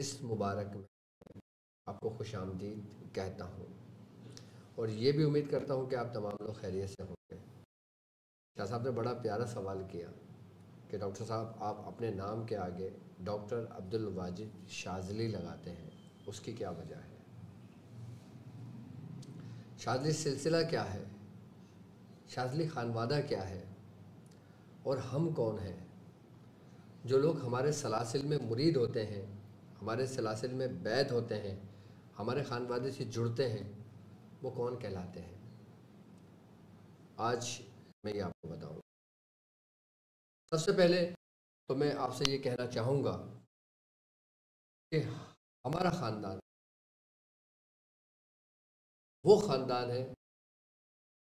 اس مبارک میں آپ کو خوش آمدید کہتا ہوں، اور یہ بھی امید کرتا ہوں کہ آپ تمام لوگ خیریت سے ہوں گے۔ شاہ صاحب نے بڑا پیارا سوال کیا کہ ڈاکٹر صاحب آپ اپنے نام کے آگے ڈاکٹر عبدالواجد شاذلی لگاتے ہیں، اس کی کیا وجہ ہے؟ شاذلی سلسلہ کیا ہے؟ شاذلی خانوادہ کیا ہے؟ اور ہم کون ہیں؟ جو لوگ ہمارے سلاسل میں مرید ہوتے ہیں، ہمارے سلاسل میں بیعت ہوتے ہیں، ہمارے خانوادے سے جڑتے ہیں، وہ کون کہلاتے ہیں؟ آج میں یہ آپ کو بتاؤں۔ سب سے پہلے تو میں آپ سے یہ کہنا چاہوں گا کہ ہمارا خاندان وہ خاندان ہے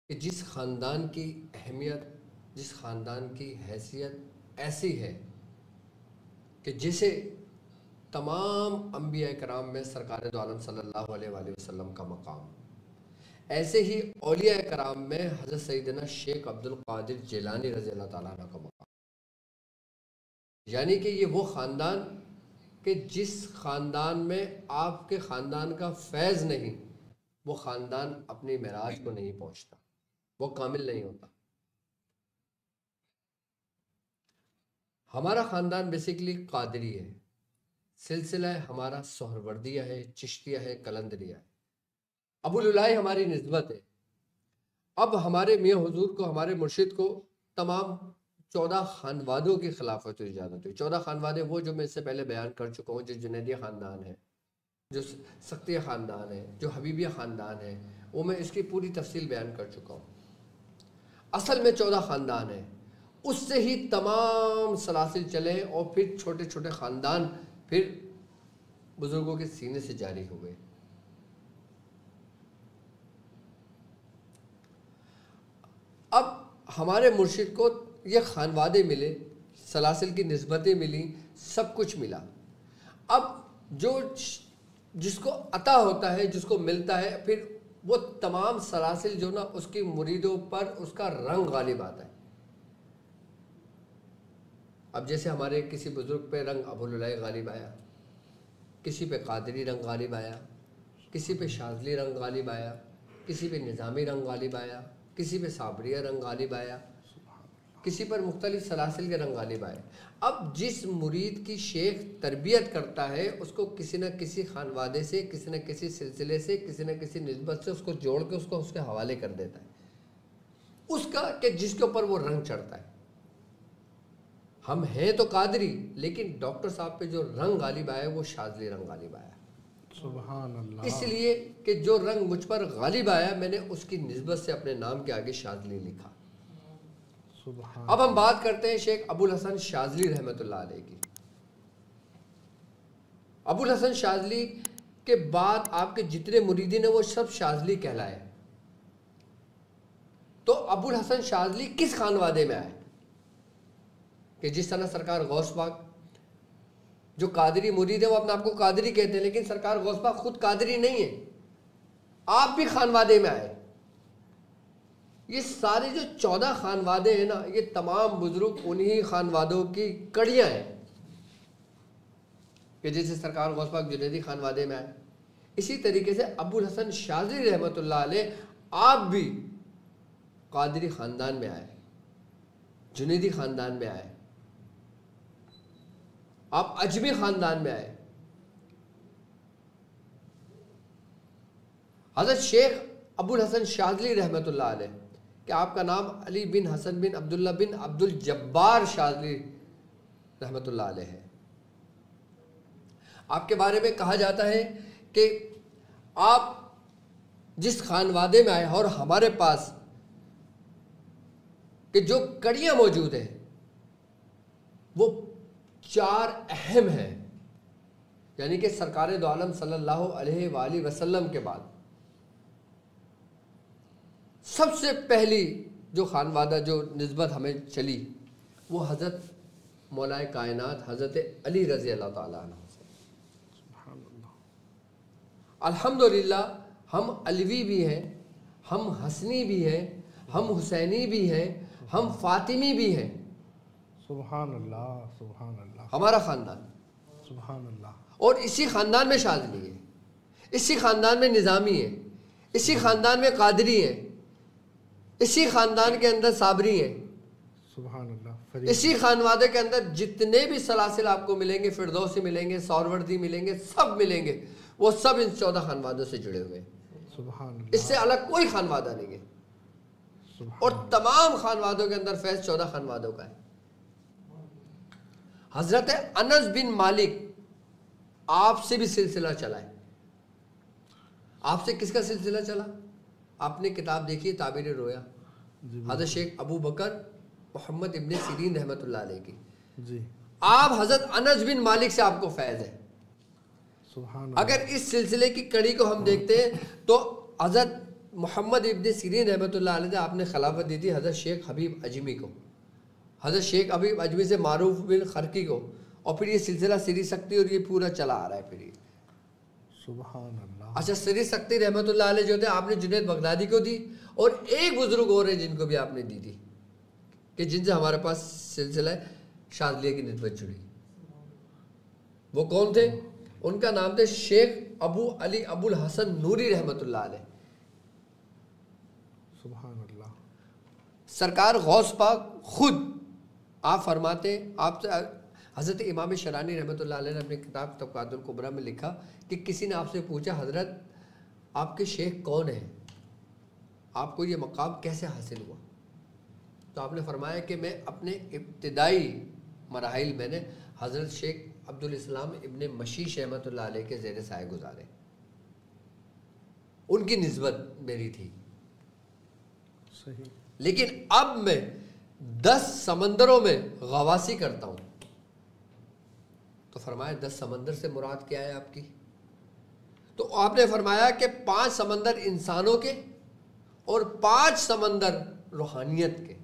کہ جس خاندان کی اہمیت، جس خاندان کی حیثیت ایسی ہے کہ جسے تمام انبیاء کرام میں سرکار دو عالم صلی اللہ علیہ وآلہ وسلم کا مقام، ایسے ہی اولیاء کرام میں حضرت سیدنا شیخ عبد القادر جیلانی رضی اللہ تعالیٰ عنہ کا مقام، یعنی کہ یہ وہ خاندان کہ جس خاندان میں آپ کے خاندان کا فیض نہیں، وہ خاندان اپنی معراج کو نہیں پہنچتا، وہ کامل نہیں ہوتا۔ ہمارا خاندان بیسیکلی قادری ہے، سلسلہ ہمارا سہروردیہ ہے، چشتیہ ہے، قلندریہ ہے، ابو العلائی ہماری نسبت ہے۔ اب ہمارے میاں حضور کو، ہمارے مرشد کو تمام 14 خانوادوں کی خلافت و اجازت ہوئی۔ 14 خانوادے وہ جو میں اس سے پہلے بیان کر چکا ہوں، جو جنیدیہ خاندان ہے، جو سختیہ خاندان ہے، جو حبیبیہ خاندان ہے، وہ میں اس کی پوری تفصیل بیان کر چکا ہوں۔ اصل میں 14 خاندان ہیں، اس سے ہی تمام سلاسل چلے، اور پھر چھوٹے چھوٹے خاندان پھر بزرگوں کے سینے سے جاری ہوئے۔ اب ہمارے مرشد کو یہ خانوادے ملے، سلاسل کی نسبتیں ملی، سب کچھ ملا۔ اب جس کو عطا ہوتا ہے، جس کو ملتا ہے، پھر وہ تمام سلاسل جو نا اس کی مریدوں پر اس کا رنگ غالب آتا ہے۔ اب جیسے ہمارے کسی بزرگ پہ رنگ ابو العلائی غالب آیا، کسی پہ قادری رنگ غالب آیا، کسی پہ شاذلی رنگ غالب آیا، کسی پہ نظامی رنگ غالب آیا، کسی پہ صابریہ رنگ غالب آیا، کسی پر مختلف سلاسل کے رنگ غالب آئے۔ اب جس مرید کی شیخ تربیت کرتا ہے، اس کو کسی نہ کسی خانوادے سے، کسی نہ کسی سلسلے سے، کسی نہ کسی نسبت سے اس کو جوڑ کے اس کے حوالے کر دیتا ہے، اس کا کہ جس کے اوپر وہ رنگ چڑھتا ہے۔ ہم ہیں تو قادری، لیکن ڈاکٹر صاحب پہ جو رنگ غالب آیا وہ شاذلی رنگ غالب آیا۔ سبحان اللہ۔ اس لیے کہ جو رنگ مجھ پر غالب آیا، میں نے اس کی نسبت سے اپنے نام کے آگے شاذلی لکھا۔ اب ہم بات کرتے ہیں شیخ ابو الحسن شاذلی رحمۃ اللہ علیہ کی۔ ابو الحسن شاذلی کے بعد آپ کے جتنے مریدین ہیں وہ سب شاذلی کہلائے۔ تو ابو الحسن شاذلی کس خانوادے میں آئے؟ کہ جس طرح سرکار غوث پاک جو قادری مرید ہے وہ اپنے آپ کو قادری کہتے ہیں، لیکن سرکار غوث پاک خود قادری نہیں ہے، آپ بھی خانوادے میں آئے۔ یہ سارے جو 14 خانوادے ہیں نا، یہ تمام بزرگ انہی خانوادوں کی کڑیاں ہیں کہ جیسے سرکار غوث پاک جنیدی خانوادے میں آئے، اسی طریقے سے ابو الحسن شاذلی رحمۃ اللہ علیہ آپ بھی قادری خاندان میں آئے، جنیدی خاندان میں آئے، آپ اجمی خاندان میں آئے۔ حضرت شیخ ابو الحسن شاذلی رحمۃ اللہ علیہ کہ آپ کا نام علی بن حسن بن عبداللہ بن عبد الجبار شاذلی رحمۃ اللہ علیہ ہے۔ آپ کے بارے میں کہا جاتا ہے کہ آپ جس خانوادے میں آئے اور ہمارے پاس کہ جو کڑیاں موجود ہیں وہ 4 اہم ہیں، یعنی کہ سرکار دو عالم صلی اللہ علیہ وآلہ وسلم کے بعد سب سے پہلی جو خانوادہ جو نسبت ہمیں چلی وہ حضرت مولا کائنات حضرت علی رضی اللہ تعالیٰ عنہ سے۔ الحمدللہ ہم علوی بھی ہیں، ہم حسنی بھی ہیں، ہم حسینی بھی ہیں، ہم فاطمی بھی ہیں۔ سبحان اللہ، سبحان اللہ۔ ہمارا خاندان سبحان اللہ. اور اسی خاندان میں شاذلی ہے، اسی خاندان میں نظامی ہے، اسی خاندان میں قادری ہے، اسی خاندان کے اندر صابری ہیں. سبحان اللہ. اسی خانوادے کے اندر جتنے بھی سلاسل آپ کو ملیں گے، فردوسی ملیں گے، سوروردی ملیں گے، سب ملیں گے، وہ سب ان 14 خانوادوں سے جڑے ہوئے ہیں. سبحان اللہ. اس سے الگ کوئی خانوادہ نہیں ہے. اور تمام خانوادوں کے اندر فیض 14 خانوادوں کا ہے. حضرت انس بن مالک آپ سے بھی سلسلہ چلا ہے. آپ سے کس کا سلسلہ چلا؟ آپ نے کتاب دیکھی تعبیر رویا، حضرت شیخ ابو بکر محمد ابن سیرین رحمۃ اللہ علیہ کی. جی. آپ حضرت انس بن مالک سے آپ کو فیض ہے. سبحان اللہ. اگر اس سلسلے کی کڑی کو ہم دیکھتے ہیں تو حضرت محمد ابن سیرین رحمۃ اللہ علیہ نے آپ نے خلافت دی تھی حضرت شیخ حبیب اجمی کو، حضرت شیخ حبیب اجمی سے معروف بن خرقی کو، اور پھر یہ سلسلہ سری سکتی اور یہ پورا چلا آ رہا ہے. پھر یہ سبحان اللہ. اچھا، سری سکتی رحمۃ اللہ علیہ جو تھے آپ نے جنید بغدادی کو دی، اور ایک بزرگ اور ہیں جن کو بھی آپ نے دی تھی، کہ جن سے ہمارے پاس سلسلہ شاذلیہ کی نسبت جڑی. وہ کون تھے؟ ان کا نام تھے شیخ ابو علی ابو الحسن نوری رحمۃ اللہ علیہ. سبحان اللہ. سرکار غوث پاک خود آپ فرماتے، آپ سے حضرت امام شرانی رحمۃ اللہ علیہ نے اپنی کتاب طبقات الکبریٰ میں لکھا کہ کسی نے آپ سے پوچھا حضرت آپ کے شیخ کون ہیں، آپ کو یہ مقام کیسے حاصل ہوا؟ تو آپ نے فرمایا کہ میں اپنے ابتدائی مراحل میں نے حضرت شیخ عبدالاسلام ابن مشیش رحمۃ اللہ علیہ کے زیر سایہ گزارے، ان کی نسبت میری تھی. صحیح. لیکن اب میں 10 سمندروں میں غواصی کرتا ہوں. تو فرمایا 10 سمندر سے مراد کیا ہے آپ کی؟ تو آپ نے فرمایا کہ 5 سمندر انسانوں کے اور 5 سمندر روحانیت کے.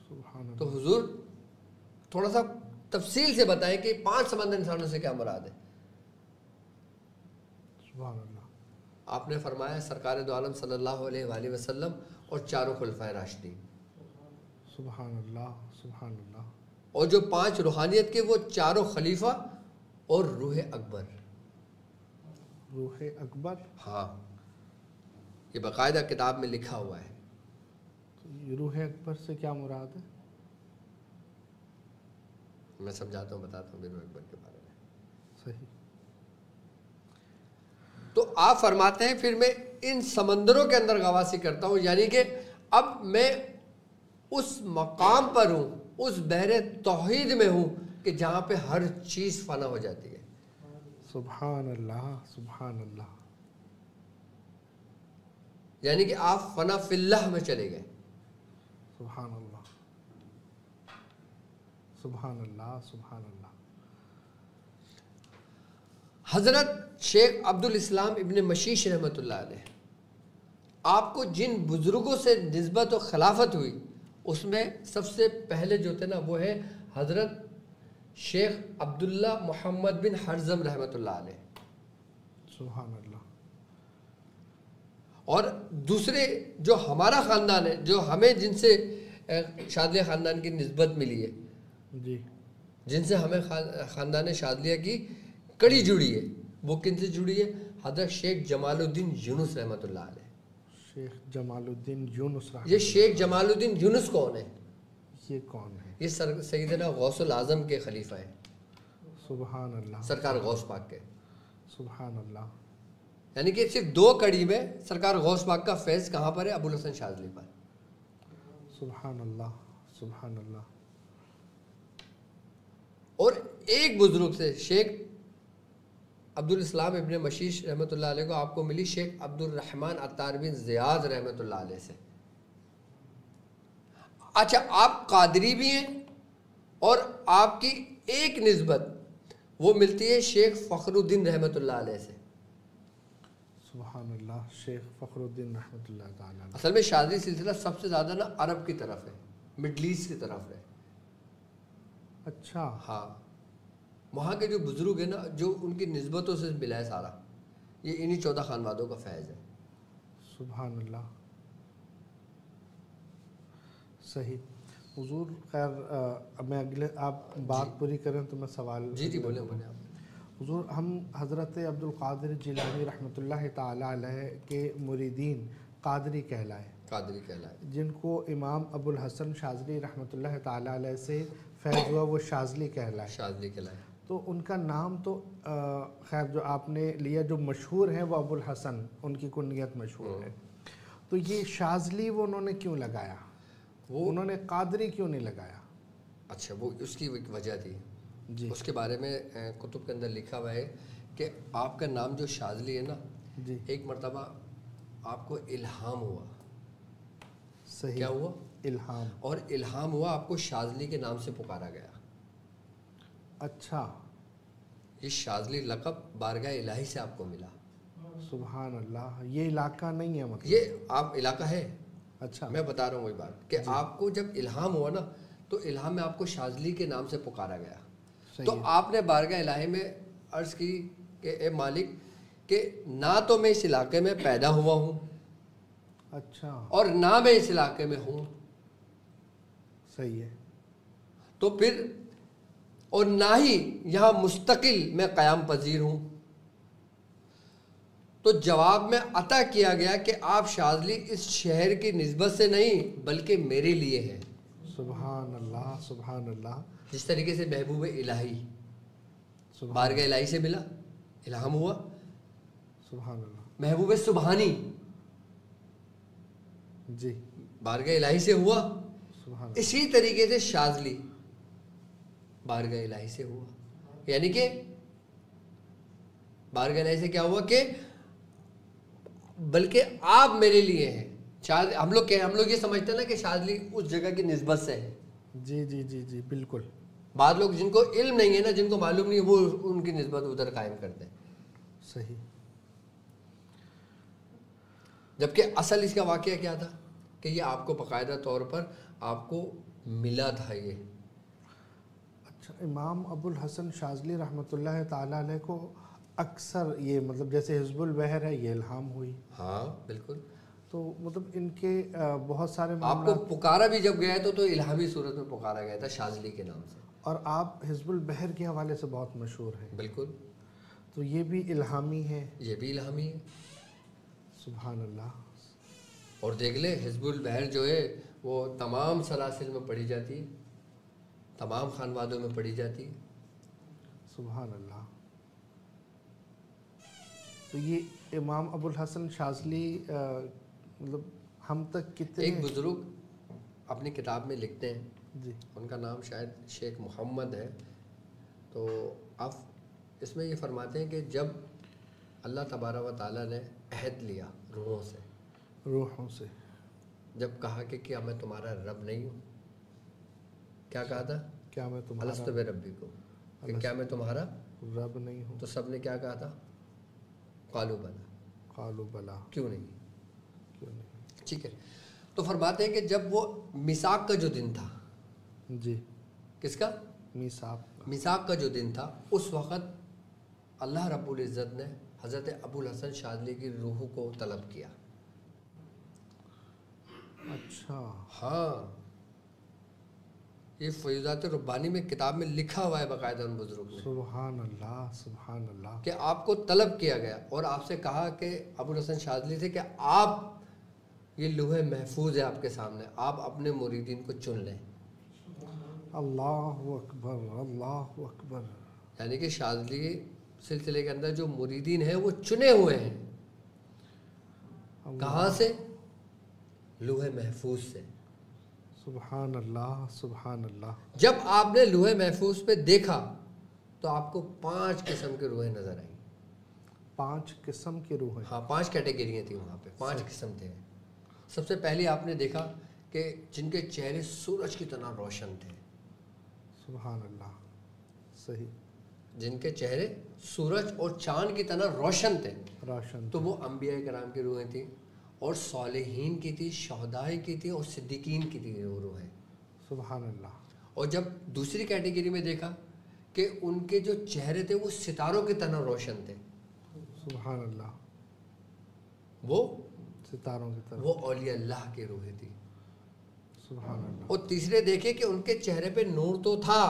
سبحان اللہ. تو حضور تھوڑا سا تفصیل سے بتائیں کہ 5 سمندر انسانوں سے کیا مراد ہے؟ سبحان اللہ. آپ نے فرمایا سرکار دو عالم صلی اللہ علیہ وآلہ وسلم اور 4 خلفائے راشدین. سبحان اللہ. سبحان اللہ. اور جو 5 روحانیت کے وہ 4 خلیفہ اور روح اکبر. روح اکبر. ہاں، یہ باقاعدہ کتاب میں لکھا ہوا ہے. یہ روح اکبر سے کیا مراد ہے؟ میں سمجھاتا ہوں، بتاتا ہوں روح اکبر کے بارے میں. صحیح. تو آپ فرماتے ہیں پھر میں ان سمندروں کے اندر غواصی کرتا ہوں، یعنی کہ اب میں اس مقام پر ہوں، اس بحر توحید میں ہوں کہ جہاں پہ ہر چیز فنا ہو جاتی ہے. سبحان اللہ. سبحان اللہ. یعنی کہ آپ فنا فی اللہ میں چلے گئے. سبحان اللہ. سبحان اللہ. سبحان اللہ. حضرت شیخ عبدالاسلام ابن مشیش رحمۃ اللہ علیہ آپ کو جن بزرگوں سے نسبت و خلافت ہوئی اس میں سب سے پہلے جو تھے نا وہ ہے حضرت شیخ عبداللہ محمد بن حرزم رحمۃ اللہ علیہ. سبحان اللہ. اور دوسرے جو ہمارا خاندان ہے، جو ہمیں جن سے شاذلیہ خاندان کی نسبت ملی ہے، جی، جن سے ہمیں خاندان شاذلیہ کی کڑی جڑی ہے، وہ کن سے جڑی ہے؟ حضرت شیخ جمال الدین یونس رحمۃ اللہ علیہ. شیخ جمال الدین یونس. یہ شیخ جمال الدین یونس کون ہے؟ یہ کون ہے؟ یہ سیدنا غوث العظم کے خلیفہ ہیں. سبحان اللہ. سرکار غوث پاک کے. سبحان اللہ. یعنی کہ صرف 2 کڑی میں سرکار غوث پاک کا فیض کہاں پر ہے؟ ابو الحسن شاذلی پر. سبحان اللہ. سبحان اللہ. اور ایک بزرگ سے شیخ عبدالاسلام ابن مشیش رحمۃ اللہ علیہ کو آپ کو ملی شیخ عبد الرحمن عطار بن زیاد رحمۃ اللہ علیہ سے. اچھا، آپ قادری بھی ہیں اور آپ کی ایک نسبت وہ ملتی ہے شیخ فخر الدین رحمۃ اللہ علیہ سے. سبحان اللہ. شیخ فخر الدین رحمۃ اللہ تعالیٰ. اصل میں شاذلی سلسلہ سب سے زیادہ نا عرب کی طرف ہے، مڈل ایسٹ کی طرف ہے. اچھا. ہاں، وہاں کے جو بزرگ ہیں نا، جو ان کی نسبتوں سے ملا ہے سارا، یہ انہی 14 خانوادوں کا فیض ہے. سبحان اللہ. صحیح. حضور خیر میں اگلے آپ بات پوری کریں تو میں سوال جی بولیں آپ. حضور ہم حضرت عبد القادر جیلانی رحمۃ اللہ تعالی علیہ کے مریدین قادری کہلائے، جن کو امام ابو الحسن شاذلی رحمۃ اللہ تعالی علیہ سے فیض ہوا وہ شاذلی کہلائے. تو ان کا نام تو خیر جو آپ نے لیا جو مشہور ہیں وہ ابو الحسن، ان کی کنیت مشہور ہے. تو یہ شاذلی وہ انہوں نے کیوں لگایا، وہ انہوں نے قادری کیوں نہیں لگایا؟ اچھا وہ اس کی وجہ تھی جی، اس کے بارے میں کتب کے اندر لکھا ہوا ہے کہ آپ کا نام جو شاذلی ہے نا، جی ایک مرتبہ آپ کو الہام ہوا. صحیح. کیا ہوا؟ الہام. اور الہام ہوا آپ کو شاذلی کے نام سے پکارا گیا. اچھا. یہ شاذلی لقب بارگاہ الہی سے آپ کو ملا. سبحان اللہ. یہ علاقہ نہیں ہے مطلب؟ یہ آپ علاقہ ہے. اچھا میں بتا رہا ہوں وہی بات کہ آپ کو جب الہام ہوا نا تو الہام میں آپ کو شاذلی کے نام سے پکارا گیا. تو آپ نے بارگاہ الہی میں عرض کی کہ اے مالک کہ نہ تو میں اس علاقے میں پیدا ہوا ہوں، اچھا، اور نہ میں اس علاقے میں ہوں. صحیح ہے. تو پھر اور نہ ہی یہاں مستقل میں قیام پذیر ہوں. تو جواب میں عطا کیا گیا کہ آپ شاذلی اس شہر کی نسبت سے نہیں بلکہ میرے لیے ہیں. سبحان اللہ سبحان اللہ. جس طریقے سے محبوب الہی سبحان بارگاہ الہی سے ملا، الہام ہوا. سبحان اللہ. محبوب سبحانی جی بارگاہ الہی سے ہوا. سبحان اللہ. اسی طریقے سے شاذلی بارگاہ الہی سے ہوا. یعنی کہ بارگاہ الہی سے کیا ہوا کہ بلکہ آپ میرے لیے ہیں. ہم لوگ یہ سمجھتے ہیں نا کہ شاذلی اس جگہ کی نسبت سے ہے. جی جی جی جی بالکل. بعض لوگ جن کو علم نہیں ہے نا، جن کو معلوم نہیں ہے، وہ ان کی نسبت ادھر قائم کرتے ہیں. صحیح. جبکہ اصل اس کا واقعہ کیا تھا کہ یہ آپ کو باقاعدہ طور پر آپ کو ملا تھا یہ. اچھا، امام ابو الحسن شاذلی رحمۃ اللہ تعالی علیہ کو اکثر یہ مطلب جیسے حزب البحر ہے یہ الہام ہوئی. ہاں بالکل. تو مطلب ان کے بہت سارے آپ کو پکارا بھی جب گیا تو الہامی صورت میں پکارا گیا تھا شاذلی کے نام سے. اور آپ حزب البحر کے حوالے سے بہت مشہور ہیں. بالکل. تو یہ بھی الہامی ہے. یہ بھی الہامی ہے. سبحان اللہ. اور دیکھ لیں حزب البحر جو ہے وہ تمام سلاسل میں پڑھی جاتی ہے، تمام خانوادوں میں پڑھی جاتی ہے. سبحان اللہ. تو یہ امام ابو الحسن شاذلی مطلب ہم تک کتنے؟ ایک بزرگ اپنی کتاب میں لکھتے ہیں، جی ان کا نام شاید شیخ محمد ہے. تو آپ اس میں یہ فرماتے ہیں کہ جب اللہ تبارک و تعالیٰ نے عہد لیا روحوں سے، جب کہا کہ کیا میں تمہارا رب نہیں ہوں؟ کیا کہا تھا؟ کیا میں تمہارا الست بربکم، کہ کیا میں تمہارا رب نہیں ہوں؟ تو سب نے کیا کہا تھا؟ قالوا بلا. قالوا بلا. کیوں نہیں؟ نہیں. ٹھیک ہے. تو فرماتے ہیں کہ جب وہ میثاق کا جو دن تھا، جی کس کا؟ میثاق کا جو دن تھا، اس وقت اللہ رب العزت نے حضرت ابو الحسن شاذلی کی روح کو طلب کیا. اچھا. ہاں یہ فیضات ربانی میں کتاب میں لکھا ہوا ہے باقاعدہ ان بزرگ نے. سبحان اللہ سبحان اللہ. کہ آپ کو طلب کیا گیا اور آپ سے کہا کہ ابو الحسن شاذلی سے کہ آپ یہ لوح محفوظ ہے آپ کے سامنے، آپ اپنے مریدین کو چن لیں. اللہ اکبر اللہ اکبر. یعنی کہ شاذلی سلسلے کے اندر جو مریدین ہیں وہ چنے ہوئے ہیں. کہاں سے؟ لوح محفوظ سے. سبحان اللہ سبحان اللہ. جب آپ نے لوح محفوظ پہ دیکھا تو آپ کو 5 قسم کے روحیں نظر آئیں. 5 قسم کی روحیں؟ ہاں 5 کیٹیگریاں تھیں وہاں پہ، 5 قسم تھے. سب سے پہلے آپ نے دیکھا کہ جن کے چہرے سورج کی طرح روشن تھے. سبحان اللہ. صحیح. جن کے چہرے سورج اور چاند کی طرح روشن تھے. تو وہ انبیاء کرام کی روحیں تھیں، اور صالحین کی تھی، شہداء کی تھی، اور صدیقین کی تھی روحیں. سبحان اللہ. اور جب دوسری کیٹیگری میں دیکھا کہ ان کے جو چہرے تھے وہ ستاروں کی طرح روشن تھے. سبحان اللہ. وہ ستاروں کی طرح، وہ اولیاء اللہ کی روحیں تھی. سبحان اللہ. اور تیسرے دیکھے کہ ان کے چہرے پہ نور تو تھا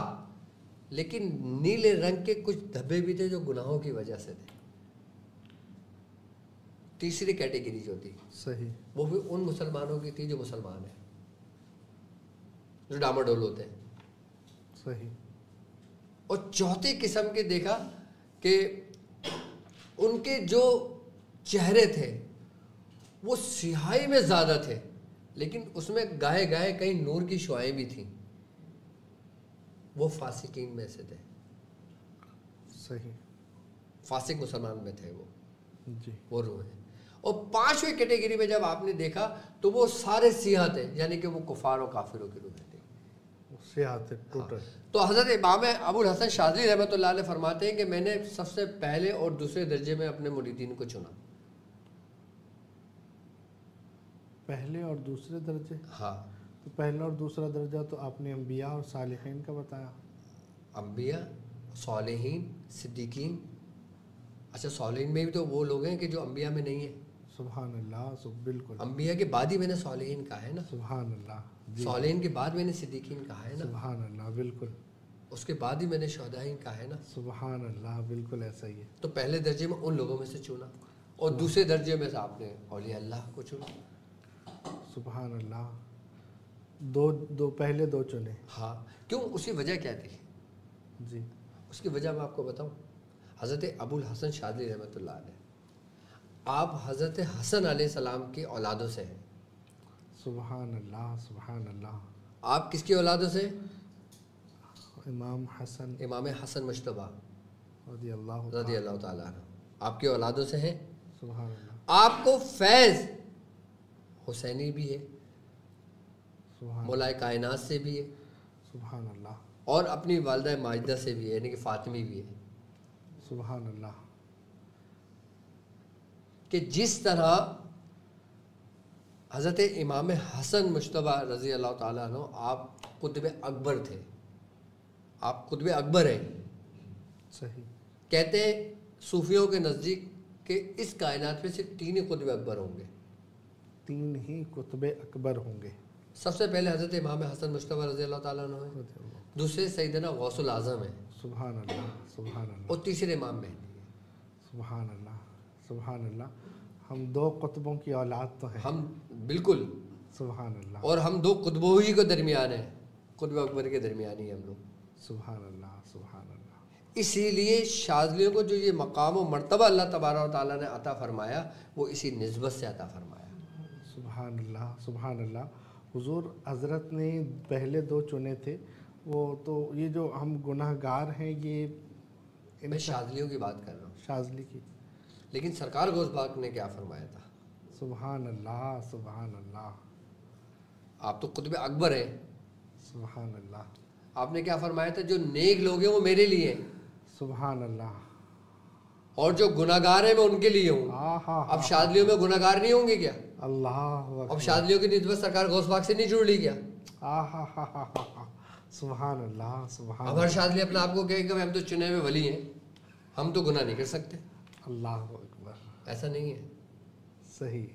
لیکن نیلے رنگ کے کچھ دھبے بھی تھے جو گناہوں کی وجہ سے تھے. تیسری کیٹیگری جو تھی صحیح, وہ بھی ان مسلمانوں کی تھی جو مسلمان ہیں, جو ڈاماڈول ہوتے ہیں. صحیح. اور چوتھی قسم کے دیکھا کہ ان کے جو چہرے تھے وہ سیاہی میں زیادہ تھے لیکن اس میں گاہے گاہے کہیں نور کی شعائیں بھی تھیں. وہ فاسقین میں سے تھے. صحیح. فاسق مسلمان میں تھے وہ. جی. وہ روح ہیں. اور پانچویں کیٹیگری میں جب آپ نے دیکھا تو وہ سارے سیاہ تھے, یعنی کہ وہ کفار و کافروں کی روحیں تھیں. سیاہ تھے ٹوٹل. تو حضرت امام ابو الحسن شاذلی رحمۃ اللہ علیہ فرماتے ہیں کہ میں نے سب سے پہلے اور دوسرے درجے میں اپنے مریدین کو چنا. پہلے اور دوسرے درجے؟ ہاں. تو پہلا اور دوسرا درجہ تو آپ نے انبیاء اور صالحین کا بتایا. انبیاء, صالحین, صدیقین. اچھا, صالحین میں بھی تو وہ لوگ ہیں کہ جو انبیاء میں نہیں ہیں. سبحان اللہ. بالکل. انبیاء کے بعد ہی میں نے صالحین کہا ہے نا. سبحان اللہ. صالحین کے بعد میں نے صدیقین کہا ہے نا. سبحان اللہ. بالکل. اس کے بعد ہی میں نے شہدائین کہا ہے نا. سبحان اللہ. بالکل ایسا ہی ہے. تو پہلے درجے میں ان لوگوں میں سے چنا اور دوسرے درجے میں سے آپ نے اولیاء اللہ کو چنا. سبحان اللہ. دو پہلے دو چنے. ہاں. کیوں؟ اس کی وجہ کیا تھی؟ جی. اس کی وجہ میں آپ کو بتاؤں. حضرت ابو الحسن شاذلی رحمۃ اللہ علیہ, آپ حضرت حسن علیہ السلام کی اولادوں سے ہیں. سبحان اللہ. سبحان اللہ. آپ کس کی اولادوں سے؟ امام حسن, امام حسن مجتبی رضی اللہ تعالیٰ عنہ آپ کی اولادوں سے ہیں. سبحان اللہ. آپ کو فیض حسینی بھی ہے, مولا کائنات سے بھی ہے, سبحان اللہ, اور اپنی والدہ ماجدہ سے بھی ہے, یعنی کہ فاطمی بھی ہے. سبحان اللہ. کہ جس طرح حضرت امام حسن مجتبی رضی اللہ تعالیٰ عنہ آپ قطب اکبر تھے, آپ قطب اکبر ہیں. صحیح. کہتے ہیں صوفیوں کے نزدیک کہ اس کائنات میں صرف 3 ہی قطب اکبر ہوں گے. 3 ہی قطب اکبر ہوں گے. سب سے پہلے حضرت امام حسن مجتبی رضی اللہ تعالیٰ عنہ ہیں, دوسرے سیدنا غوث الاعظم ہیں, سبحان اللہ. سبحان اللہ. اور تیسرے امام مہدی ہیں. سبحان اللہ. سبحان اللہ. ہم 2 قطبوں کی اولاد تو ہیں. ہم بالکل. سبحان اللہ. اور ہم 2 قطبوں ہی کے درمیان ہیں, قطب اکبر کے درمیان ہی ہم لوگ. سبحان اللہ. سبحان اللہ. اسی لیے شاذلیوں کو جو یہ مقام و مرتبہ اللہ تبارک و تعالیٰ نے عطا فرمایا وہ اسی نسبت سے عطا فرمایا. سبحان اللہ. سبحان اللہ. حضور حضرت نے پہلے 2 چنے تھے, وہ تو یہ جو ہم گناہ گار ہیں یہ میں شاذلیوں کی بات کر رہا ہوں, شاذلی کی. لیکن سرکار غوث پاک نے کیا فرمایا تھا؟ سبحان اللہ. سبحان اللہ. آپ تو قطب اکبر ہیں. سبحان اللہ. آپ نے کیا فرمایا تھا؟ جو نیک لوگ ہیں وہ میرے لیے ہیں. سبحان اللہ. اور جو گناہ گار ہیں میں ان کے لیے ہوں. اب شاذلیوں میں گناہ گار نہیں ہوں گے کیا؟ اللہ. اب شاذلیوں کی نسبت سرکار غوث پاک سے نہیں جڑ لی کیا؟ سبحان اللہ. سبحان. اب ہر شاذلی اپنا آپ کو کہے کہ ہم تو چنے ہوئے ولی ہیں, ہم تو گناہ نہیں کر سکتے. اللہ اکبر. ایسا نہیں ہے. صحیح.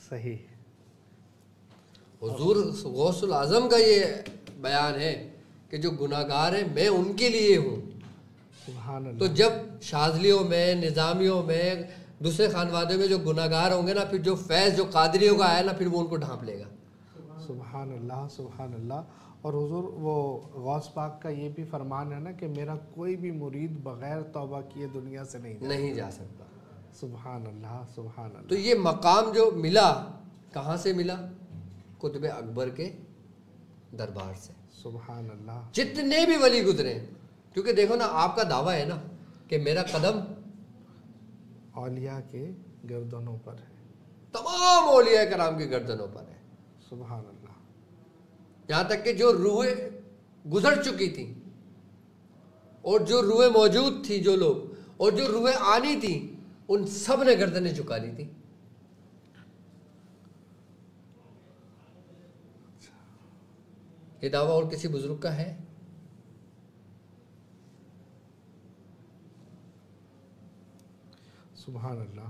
صحیح. حضور غوث الاعظم کا یہ بیان ہے کہ جو گناہ گار ہیں میں ان کے لیے ہوں. سبحان اللہ. تو جب شاذلیوں میں, نظامیوں میں, دوسرے خانوادوں میں جو گناہ گار ہوں گے نا, پھر جو فیض جو قادریوں کا آیا نا, پھر وہ ان کو ڈھانپ لے گا. سبحان اللہ. سبحان اللہ. اور حضور وہ غوث پاک کا یہ بھی فرمان ہے نا کہ میرا کوئی بھی مرید بغیر توبہ کیے دنیا سے نہیں جا سکتا. سبحان اللہ. سبحان اللہ. تو یہ مقام جو ملا کہاں سے ملا؟ قطب اکبر کے دربار سے. سبحان اللہ. جتنے بھی ولی گزرے ہیں, کیونکہ دیکھو نا آپ کا دعویٰ ہے نا کہ میرا قدم اولیاء کے گردنوں پر ہے, تمام اولیاء کرام کی گردنوں پر ہے. سبحان اللہ. یہاں تک کہ جو روحیں گزر چکی تھیں اور جو روحیں موجود تھیں, جو لوگ, اور جو روحیں آنی تھیں, ان سب نے گردنیں جھکا لی تھیں. یہ دعویٰ اور کسی بزرگ کا ہے؟ سبحان اللہ.